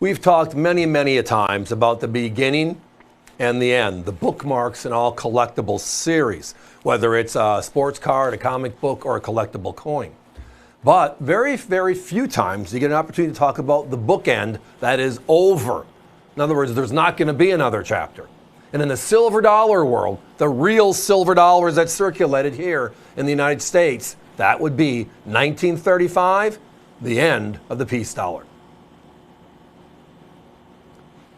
We've talked many, many a times about the beginning and the end, the bookmarks in all collectible series, whether it's a sports card, a comic book, or a collectible coin. But very, very few times you get an opportunity to talk about the bookend that is over. In other words, there's not going to be another chapter. And in the silver dollar world, the real silver dollars that circulated here in the United States, that would be 1935, the end of the peace dollar.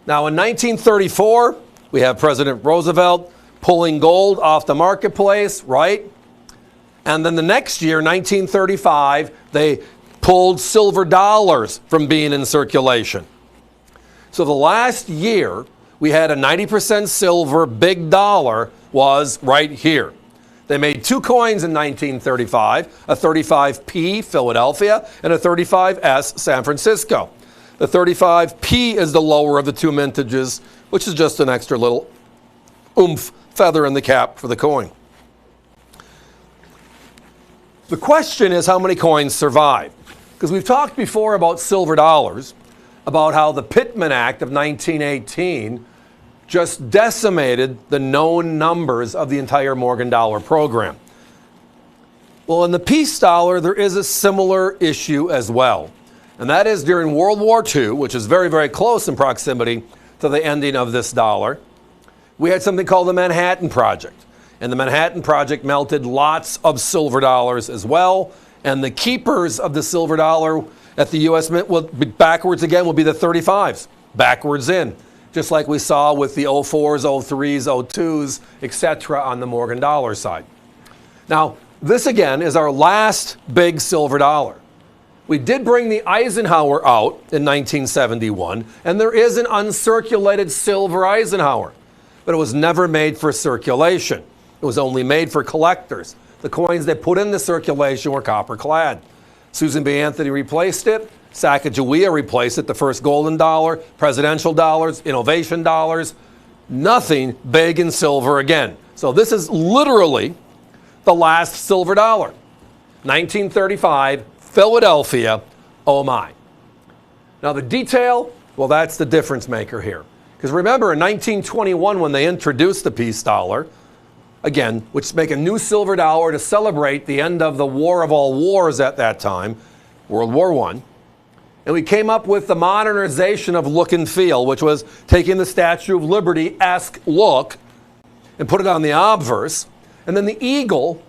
Now, in 1934, we have President Roosevelt pulling gold off the marketplace, right? And then the next year, 1935, they pulled silver dollars from being in circulation. So the last year, we had a 90% silver big dollar was right here. They made two coins in 1935, a 35p Philadelphia and a 35s San Francisco. The 35p is the lower of the two mintages, which is just an extra little oomph feather in the cap for the coin. The question is how many coins survive? Because we've talked before about silver dollars, about how the Pittman Act of 1918 just decimated the known numbers of the entire Morgan dollar program. Well, in the peace dollar, there is a similar issue as well. And that is during World War II, which is very, very close in proximity to the ending of this dollar, we had something called the Manhattan Project. And the Manhattan Project melted lots of silver dollars as well. And the keepers of the silver dollar at the U.S. Mint will be backwards again, will be the 35s, backwards in, just like we saw with the 04s, 03s, 02s, etc. on the Morgan dollar side. Now, this again is our last big silver dollar. We did bring the Eisenhower out in 1971, and there is an uncirculated silver Eisenhower, but it was never made for circulation. It was only made for collectors. The coins they put into circulation were copper clad. Susan B. Anthony replaced it. Sacagawea replaced it, the first golden dollar, presidential dollars, innovation dollars, nothing big in silver again. So this is literally the last silver dollar. 1935, Philadelphia, oh my. Now the detail, well, that's the difference maker here. Because remember in 1921 when they introduced the peace dollar, again, which make a new silver dollar to celebrate the end of the war of all wars at that time, World War I. And we came up with the modernization of look and feel, which was taking the Statue of Liberty-esque look and put it on the obverse. And then the eagle,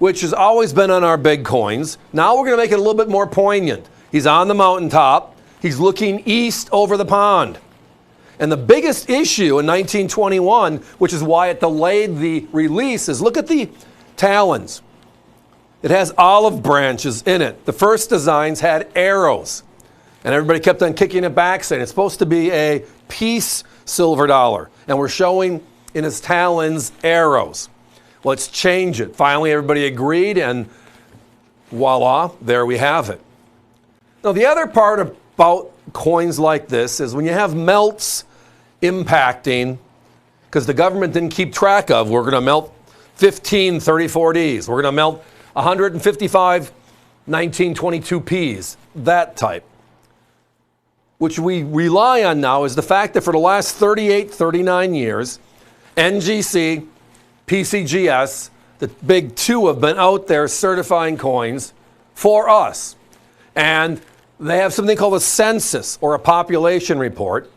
which has always been on our big coins. Now we're going to make it a little bit more poignant. He's on the mountaintop. He's looking east over the pond. And the biggest issue in 1921, which is why it delayed the release, is look at the talons. It has olive branches in it. The first designs had arrows. And everybody kept on kicking it back, saying it's supposed to be a peace silver dollar. And we're showing in his talons arrows. Let's change it. Finally, everybody agreed, and voila, there we have it. Now, the other part about coins like this is when you have melts impacting, because the government didn't keep track of, we're going to melt 15 34Ds, we're going to melt 155 1922Ps, that type. Which we rely on now is the fact that for the last 38, 39 years, NGC, PCGS, the big two have been out there certifying coins for us. And they have something called a census or a population report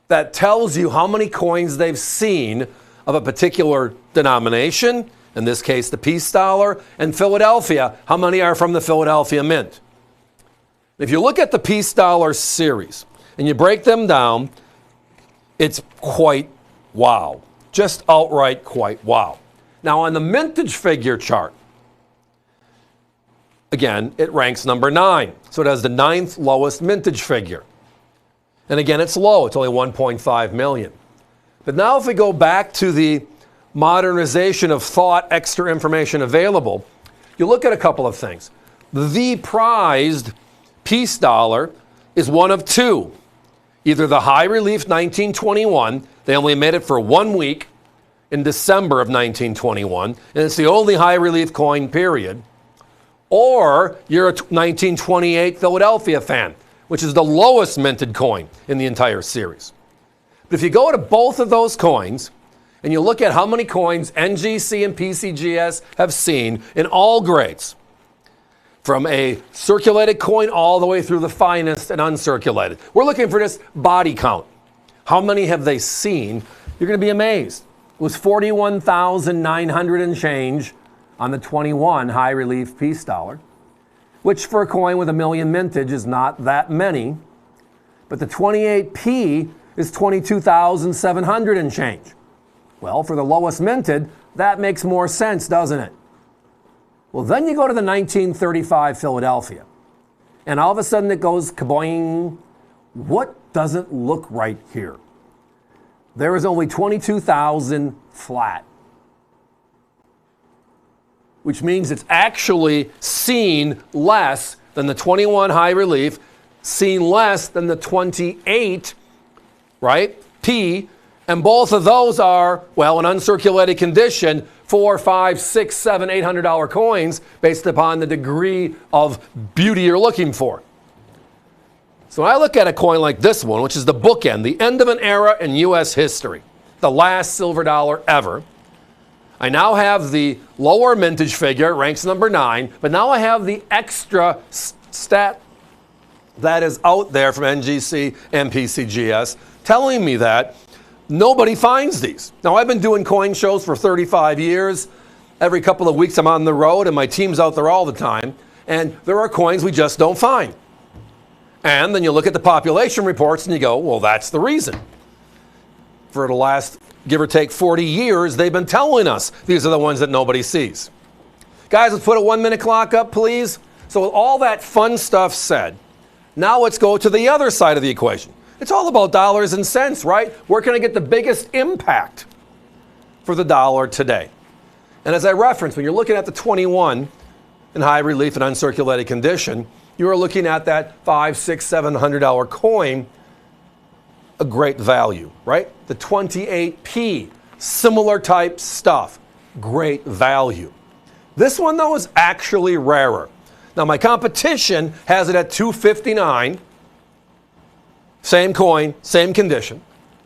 that tells you how many coins they've seen of a particular denomination, in this case the peace dollar, and Philadelphia, how many are from the Philadelphia Mint. If you look at the peace dollar series and you break them down, it's quite wow. Just outright quite wow. Now on the mintage figure chart, again, it ranks number 9. So it has the 9th lowest mintage figure. And again, it's low. It's only 1.5 million. But now if we go back to the modernization of thought, extra information available, you look at a couple of things. The prized peace dollar is one of two. Either the high relief 1921, they only made it for 1 week in December of 1921, and it's the only high relief coin period, or you're a 1928 Philadelphia fan, which is the lowest minted coin in the entire series. But if you go to both of those coins and you look at how many coins NGC and PCGS have seen in all grades, from a circulated coin all the way through the finest and uncirculated. We're looking for this body count. How many have they seen? You're going to be amazed. It was 41,900 and change on the 21 high relief piece dollar, which for a coin with a million mintage is not that many. But the 28p is 22,700 and change. Well, for the lowest minted, that makes more sense, doesn't it? Well, then you go to the 1935 Philadelphia, and all of a sudden it goes kaboing. What doesn't look right here? There is only 22,000 flat, which means it's actually seen less than the 21 high relief, seen less than the 28, right, P, and both of those are, well, in uncirculated condition, $400, $500, $600, $700, $800 coins based upon the degree of beauty you're looking for. So when I look at a coin like this one, which is the bookend, the end of an era in U.S. history, the last silver dollar ever, I now have the lower mintage figure, ranks number 9, but now I have the extra stat that is out there from NGC and PCGS telling me that nobody finds these. Now, I've been doing coin shows for 35 years. Every couple of weeks I'm on the road and my team's out there all the time. And there are coins we just don't find. And then you look at the population reports and you go, well, that's the reason. For the last, give or take 40 years, they've been telling us these are the ones that nobody sees. Guys, let's put a 1-minute clock up, please. So with all that fun stuff said, now let's go to the other side of the equation. It's all about dollars and cents, right? Where can I get the biggest impact for the dollar today? And as I referenced, when you're looking at the 21 in high relief and uncirculated condition, you are looking at that $500, $600, $700 coin, a great value, right? The 28p, similar type stuff, great value. This one, though, is actually rarer. Now, my competition has it at $259. Same coin, same condition,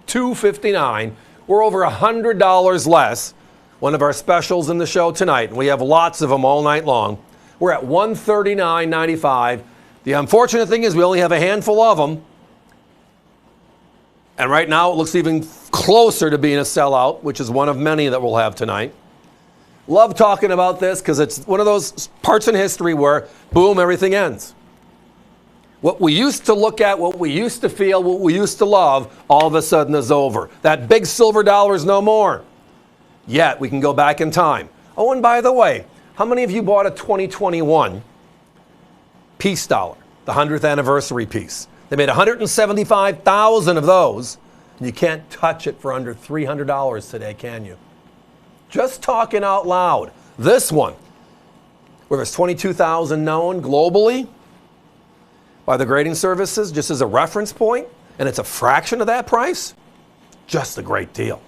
$259. We're over $100 less. One of our specials in the show tonight, and we have lots of them all night long. We're at $139.95. The unfortunate thing is we only have a handful of them. And right now it looks even closer to being a sellout, which is one of many that we'll have tonight. Love talking about this because it's one of those parts in history where, boom, everything ends. What we used to look at, what we used to feel, what we used to love, all of a sudden is over. That big silver dollar is no more. Yet we can go back in time. Oh, and by the way, how many of you bought a 2021 piece dollar, the 100th anniversary piece? They made 175,000 of those, and you can't touch it for under $300 today, can you? Just talking out loud. This one, where there's 22,000 known globally by the grading services, just as a reference point, and it's a fraction of that price, just a great deal.